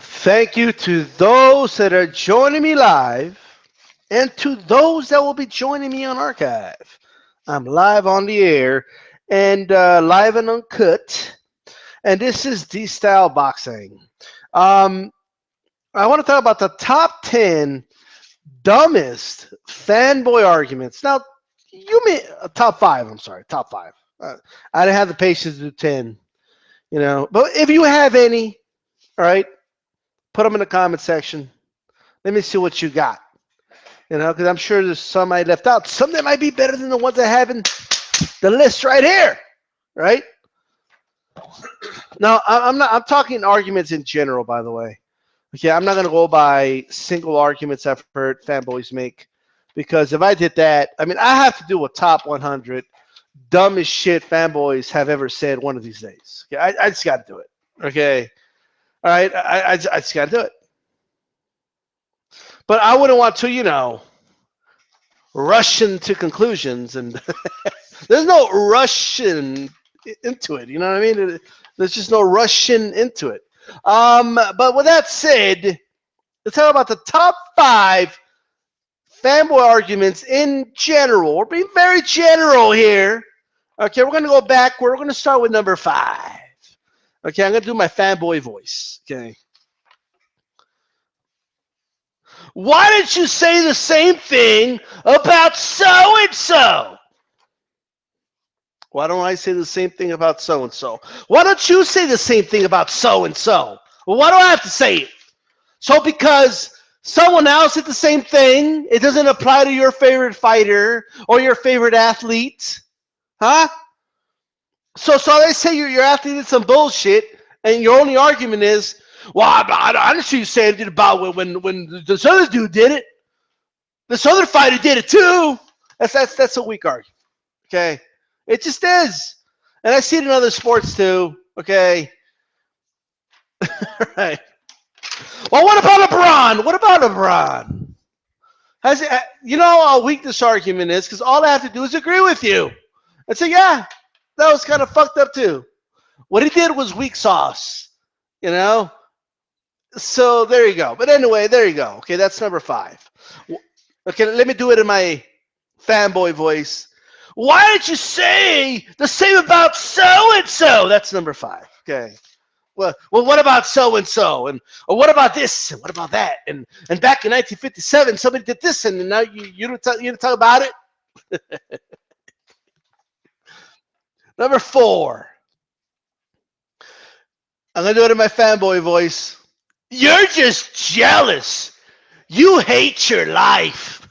Thank you to those that are joining me live and to those that will be joining me on archive. I'm live on the air and live and uncut. And this is DStyleBoxing. Um, I want to talk about the top 10 dumbest fanboy arguments. Now, you mean top five, I'm sorry, top five. I didn't have the patience to do 10, But if you have any, all right, put them in the comment section. Let me see what you got. Because I'm sure there's some I left out. Some that might be better than the ones I have in the list right here, right? Now, I'm not. I'm talking arguments in general, by the way. Okay, I'm not gonna go by single arguments I've heard fanboys make, because if I did that, I mean, I have to do a top 100 dumbest shit fanboys have ever said one of these days. Okay, I just got to do it. Okay, all right, I just got to do it. But I wouldn't want to, rush into conclusions, and there's no rushing into it. You know what I mean? There's just no rushing into it. But with that said, let's talk about the top five fanboy arguments in general. We're being very general here. Okay, we're gonna go backward. We're gonna start with number five. Okay, I'm gonna do my fanboy voice. Okay. Why didn't you say the same thing about so and so? Why don't I say the same thing about so and so? Why don't you say the same thing about so and so? Well, why do I have to say it? So because someone else did the same thing, it doesn't apply to your favorite fighter or your favorite athlete, huh? So they say your athlete did some bullshit, and your only argument is, well, I don't see you saying anything about when this other dude did it. This other fighter did it too. That's a weak argument. Okay, it just is, and I see it in other sports too. Okay, right. Well, what about LeBron? What about LeBron? You know how weak this argument is? Because all I have to do is agree with you and say, yeah, that was kind of fucked up too. What he did was weak sauce, you know. So there you go. But anyway, there you go. Okay, that's number five. Okay, let me do it in my fanboy voice. Why did you say the same about so and so? That's number five. Okay. Well, what about so and so, and or what about this, and what about that, and back in 1957, somebody did this, and now you don't talk about it. Number four. I'm gonna do it in my fanboy voice. You're just jealous. You hate your life.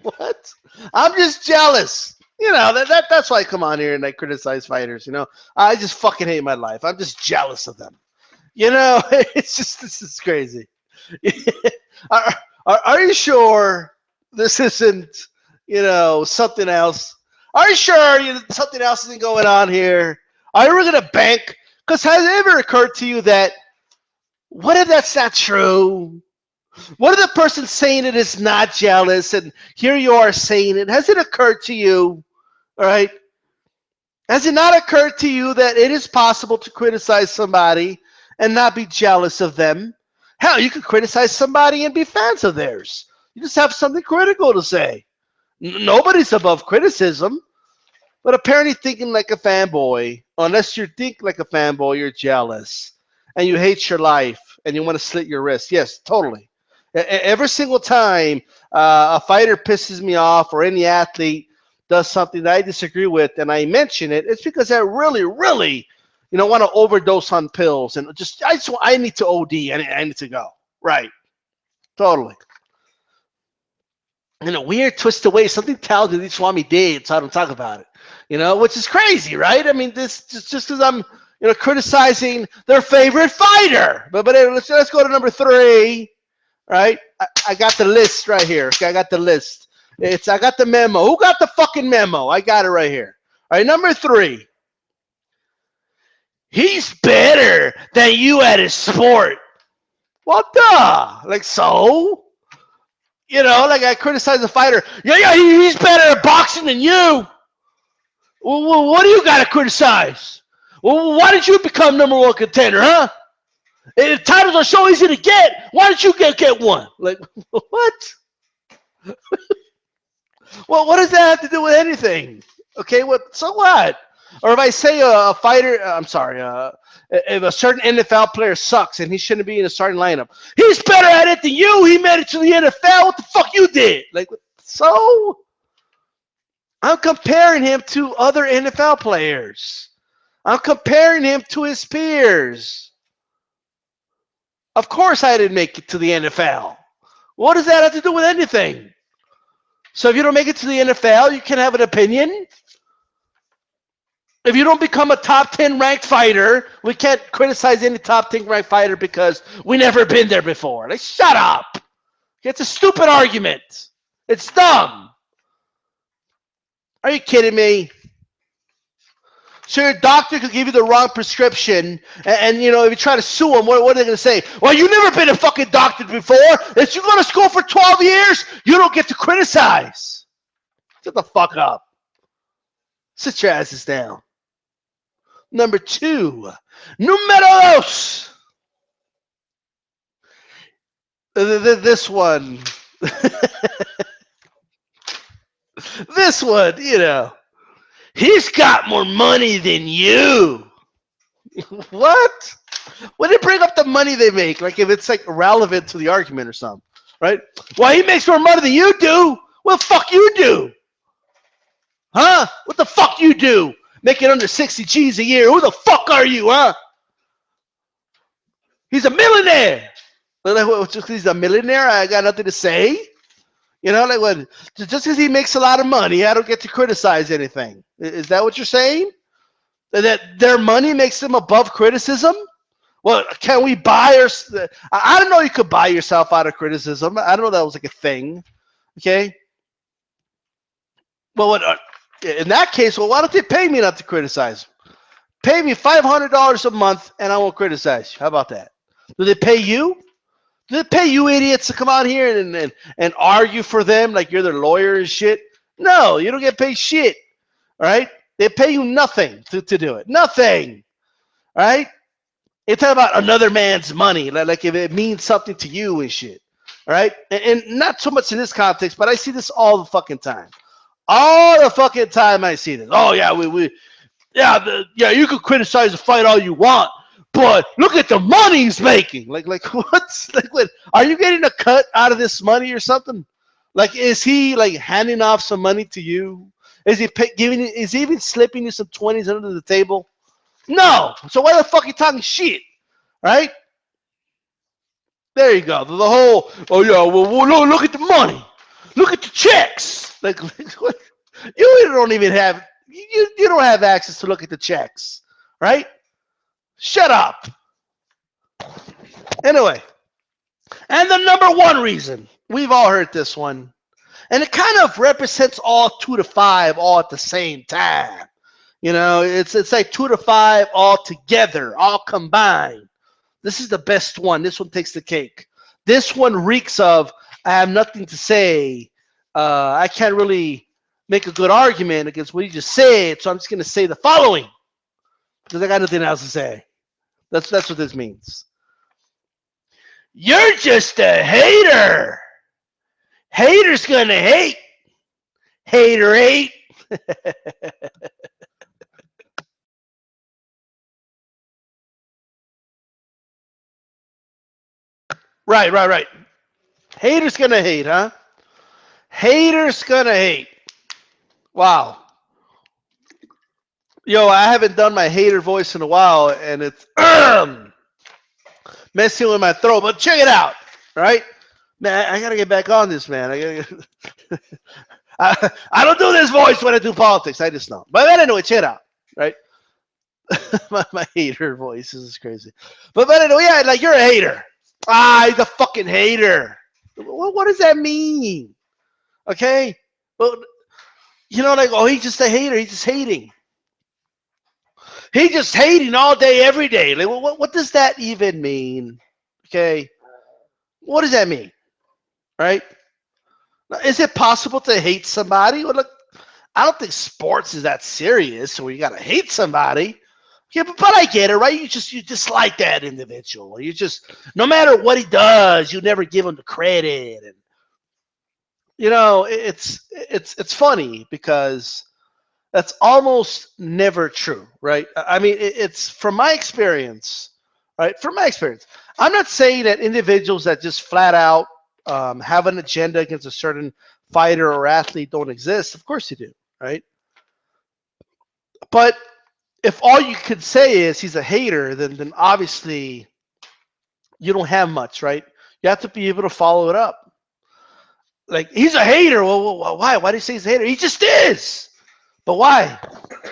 What? I'm just jealous. That's why I come on here and I criticize fighters. I just fucking hate my life. I'm just jealous of them. This is crazy. Are you sure this isn't, something else? Are you sure something else isn't going on here? Are you really gonna bank? Because has it ever occurred to you that, what if that's not true? What if the person saying it is not jealous, and here you are saying it? Has it occurred to you? All right. Has it not occurred to you that it is possible to criticize somebody and not be jealous of them? Hell, you could criticize somebody and be fans of theirs. You just have something critical to say. Nobody's above criticism. But apparently thinking like a fanboy, unless you think like a fanboy, you're jealous. And you hate your life and you want to slit your wrist. Yes, totally. Every single time a fighter pisses me off or any athlete does something that I disagree with and I mention it, it's because I really, really, want to overdose on pills and I need to OD. I need to go. Right. Totally. In a weird, twisted way, something tells me they just want me dead, so I don't talk about it. Which is crazy, right? I mean, this just because I'm, criticizing their favorite fighter. But anyway, let's go to number three. Right? I got the list right here. Okay, I got the list. I got the memo. Who got the fucking memo? I got it right here. All right, number three. He's better than you at his sport. Well, duh. Like, so? Like I criticize the fighter. Yeah, he's better at boxing than you. Well, what do you got to criticize? Well, why did you become number one contender, huh? If titles are so easy to get, why don't you get one? Like, what? Well, what does that have to do with anything? Okay, what? So what? Or if I say a fighter, I'm sorry, if a certain NFL player sucks and he shouldn't be in a starting lineup, he's better at it than you. He made it to the NFL. What the fuck you did? Like, so I'm comparing him to other NFL players. I'm comparing him to his peers. Of course, I didn't make it to the NFL. What does that have to do with anything? So if you don't make it to the NFL, you can have an opinion. If you don't become a top 10 ranked fighter, we can't criticize any top 10 ranked fighter because we never been there before. Like, shut up. It's a stupid argument. It's dumb. Are you kidding me? So your doctor could give you the wrong prescription, and you know, if you try to sue them, what are they going to say? Well, you've never been a fucking doctor before. If you go to school for 12 years, you don't get to criticize. Shut the fuck up. Sit your asses down. Number 2. Número dos. This one. This one, you know. He's got more money than you. What? When they bring up the money they make, like if it's like relevant to the argument or something, right? Well, he makes more money than you do. What the fuck you do? Huh? What the fuck you do? Making under 60 G's a year. Who the fuck are you, huh? He's a millionaire. Just because he's a millionaire, I got nothing to say. You know, like what? Just because he makes a lot of money, I don't get to criticize anything. Is that what you're saying? That their money makes them above criticism? Well, can we buy or? I don't know. You could buy yourself out of criticism. I don't know that was like a thing. Okay. Well, what? In that case, well, why don't they pay me not to criticize? Pay me $500 a month, and I won't criticize you. How about that? Do they pay you? Do they pay you idiots to come out here and argue for them like you're their lawyer and shit? No, you don't get paid shit. All right? They pay you nothing to do it. Nothing. All right? They talk about another man's money, like if it means something to you and shit. All right? And not so much in this context, but I see this all the fucking time. All the fucking time I see this. Oh, yeah, you can criticize the fight all you want. But look at the money he's making. Like what's like? What, are you getting a cut out of this money or something? Like, is he like handing off some money to you? Is he giving? Is he even slipping you some 20s under the table? No. So why the fuck are you talking shit? Right? There you go. The whole. Oh yeah. Well, look at the money. Look at the checks. Like what? You don't even have. You don't have access to look at the checks, right? Shut up. Anyway, and the number one reason, we've all heard this one, and it kind of represents all 2 to 5 all at the same time. You know, it's like 2 to 5 all together, all combined. This is the best one. This one takes the cake. This one reeks of, I have nothing to say. I can't really make a good argument against what you just said, so I'm just going to say the following because I got nothing else to say. That's what this means. You're just a hater. Hater's gonna hate. Hater hate. Right. Hater's gonna hate, huh? Hater's gonna hate. Wow. Yo, I haven't done my hater voice in a while, and it's messing with my throat. But check it out, right? Man, I gotta get back on this, man. I don't do this voice when I do politics. I just know. But anyway, check it out, right? my hater voice is crazy. But anyway, yeah, like you're a hater. He's a fucking hater. What does that mean? Okay? Well, you know, like, oh, he's just a hater. He's just hating. He's just hating all day, every day. Like, what does that even mean? Okay? What does that mean? Right? Is it possible to hate somebody? Well, look, I don't think sports is that serious, where you got to hate somebody. Yeah, but I get it, right? You dislike that individual. You just, no matter what he does, you never give him the credit. And it's funny because that's almost never true, right? I mean, it's from my experience, right? From my experience, I'm not saying that individuals that just flat out have an agenda against a certain fighter or athlete don't exist. Of course they do, right? But if all you could say is he's a hater, then obviously you don't have much, right? You have to be able to follow it up. Like, he's a hater. Well, why? Why do you say he's a hater? He just is. But why?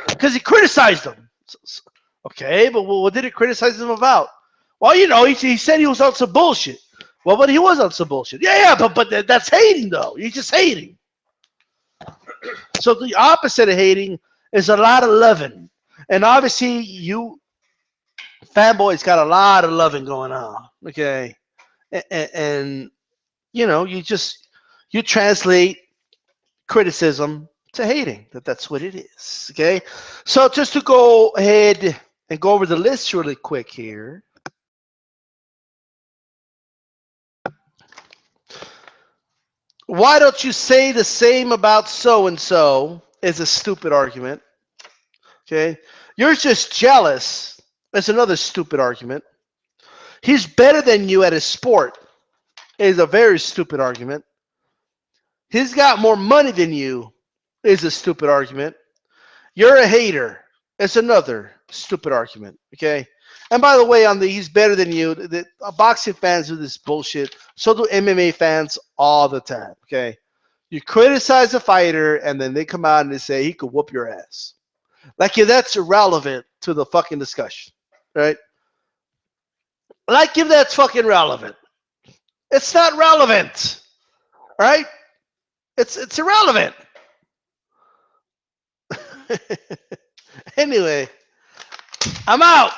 Because he criticized him. Okay, but what did he criticize him about? Well, he said he was on some bullshit. Well, but he was on some bullshit. Yeah, but that's hating, though. You're just hating. So the opposite of hating is a lot of loving. And obviously, Fanboy's got a lot of loving going on. Okay, and you translate criticism to hating. That's what it is. Okay, so just to go ahead and go over the list really quick here. Why don't you say the same about so and so is a stupid argument. Okay, you're just jealous. That's another stupid argument. He's better than you at his sport is a very stupid argument. He's got more money than you is a stupid argument. You're a hater. It's another stupid argument. Okay. And by the way, on the he's better than you, the boxing fans do this bullshit. So do MMA fans all the time. Okay. You criticize a fighter and then they come out and they say he could whoop your ass. Like, if that's irrelevant to the fucking discussion. Right? Like, if that's fucking relevant. It's not relevant. Right? It's irrelevant. Anyway, I'm out.